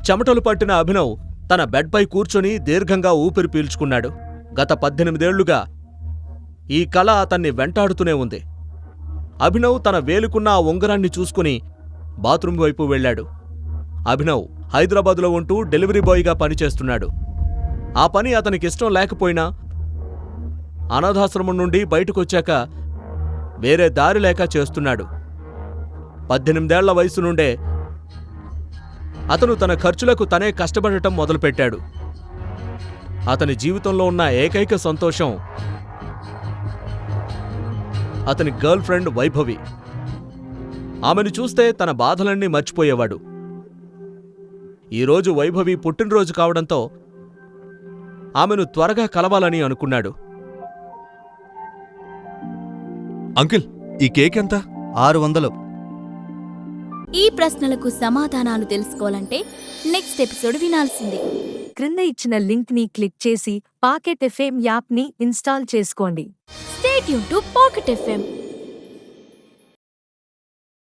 చెమటలు పట్టిన అభినవ్ తన బెడ్పై కూర్చొని దీర్ఘంగా ఊపిరి పీల్చుకున్నాడు. గత 18 ఏళ్లుగా ఈ కళ అతన్ని వెంటాడుతూనే ఉంది. అభినవ్ తన వేలుకున్న ఆ ఉంగరాన్ని చూసుకుని బాత్రూం వైపు వెళ్లాడు. అభినవ్ హైదరాబాదులో ఉంటూ డెలివరీ బాయ్గా పనిచేస్తున్నాడు. ఆ పని అతనికిష్టం లేకపోయినా అనాథాశ్రమం నుండి బయటకొచ్చాక వేరే దారి లేక చేస్తున్నాడు. 18 ఏళ్ల వయసు నుండే అతను తన ఖర్చులకు తనే కష్టపడటం మొదలుపెట్టాడు. అతని జీవితంలో ఉన్న ఏకైక సంతోషం అతని గర్ల్ ఫ్రెండ్ వైభవి. ఆమెను చూస్తే తన బాధలన్నీ మర్చిపోయేవాడు. ఈరోజు వైభవి పుట్టినరోజు కావడంతో ఆమెను త్వరగా కలవాలని అనుకున్నాడు. అంకిల్, ఈ కేక్ ఎంత? 600. ఈ ప్రశ్నలకు సమాధానాలు తెలుసుకోవాలంటే నెక్స్ట్ ఎపిసోడ్ వినాల్సిందే. క్రింద ఇచ్చిన లింక్ ని క్లిక్ చేసి పాకెట్ ఎఫ్ఎం యాప్ ని ఇన్స్టాల్ చేసుకోండి. Stay tune to pocket FM.